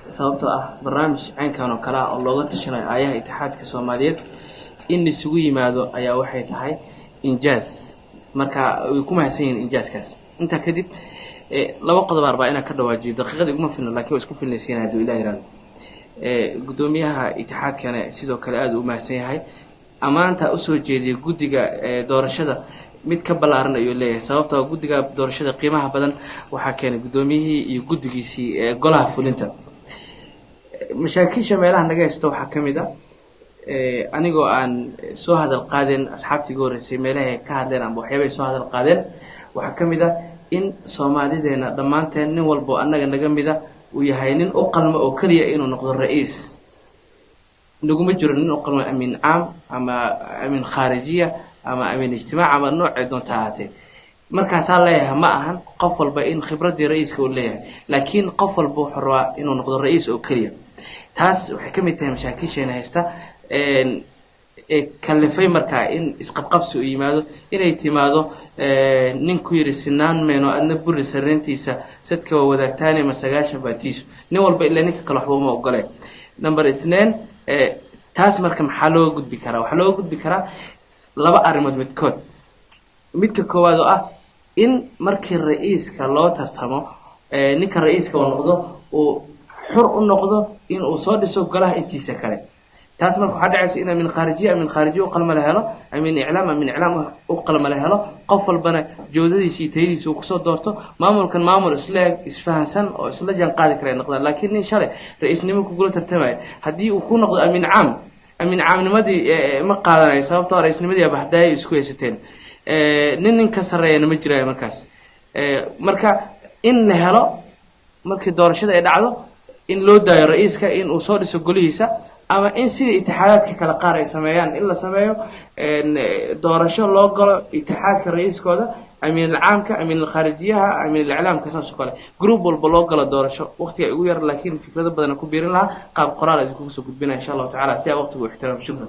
sababtoo ah barnaamij caynkan oo kala oo looga tashanayo aayaha itixaadka Soomaaliyeed in isugu yimaado ayaa waxay tahay injaaz marka way ku mahadsan yihiin injaazkaas inta kadib laba qodob arbaa ina ka dhawaajiyo daqiiqadii uma filna laakiin way isku filnaysiinaa haduu Ilaahay raado gudoomiyaha itixaadkana sidoo kale aad u mahadsan yahay amaanta u soo jeediyay gudiga doorashada mid ka balaaran ayuu leeyahay sababtoo gudiga doorashada qiimaha badan waxa keenay gudoomiyihii iyo gudigiisii golaha fulinta mashaakisha meelaha naga haysto waxa kamid ah anigoo aan soo hadal qaadeen asxaabtii gooreysay meelaha ka hadleen ama waxyaabo soo hadal qaadeen waxa kamid ah in Soomaalideena dhamaanteen nin walbo annaga naga mida uu yahay nin u qalmo oo kaliya inuu noqdo ra'iis naguma jiro nin u qalmo amin caam ama amin kharijiya ama amin ijtimaac ama nooc doonta ahaatee markaas leeyahay ma ahan qof walba in khibradii ra'iiska uu leeyahay laakiin qof walba wuxuu rabaa inuu noqdo ra'iis oo kaliya taas waxay kamid tahay mashaakisheena haysta kalifay markaa in isqabqabsi u yimaado inay timaado nin ku yiri sinaan meeno adna buri sareentiisa sadka wadaagtaan ama sagaashan baatiis nin walba ilaa ninka kale waxba ma ogolee number 2 taas marka maxaa loo gudbi karaa waxa loo gudbi karaa laba arimood midka koowaad oo ah in markii ra'iiska loo tartamo ninka ra'iiska uu noqdo oo xur u noqdo in uu soo dhiso golaha intiisa kale taas marka waxa dhacaysa in min kharijiyo qalma la helo min iclaam u qalma la helo qof walbana joodadiisa taydiisa uu ku soo doorto maamulkan maamul isfahansan oo isla jaan qaadi kara noqdaan laakiin in shalay ra'iisnimo ku gula tartamay hadii uu ku noqdo amin caamnimadii ma qaadanayo sababtoo ah ra'iisnimadii bahdaay isku haysateen nin ka sareeyana ma jiray marka in la helo markii doorashada ay dhacdo in loo daayo ra'iiska in uu soo dhiso golihiisa ama in sidii itixaadka kala qaar ay sameeyaan in la sameeyo doorasho loo galo itixaadka ra'iiskooda amin al-caamka amin al-kharijiyaha amin al-i'laamka saas kale group walba loo galo doorasho waqtiga ugu yar laakiin fikrado badan ku biirin laha qaab qoraal ay ku soo gudbinaa insha Allah ta'ala si waqtigu ixtiraam shukran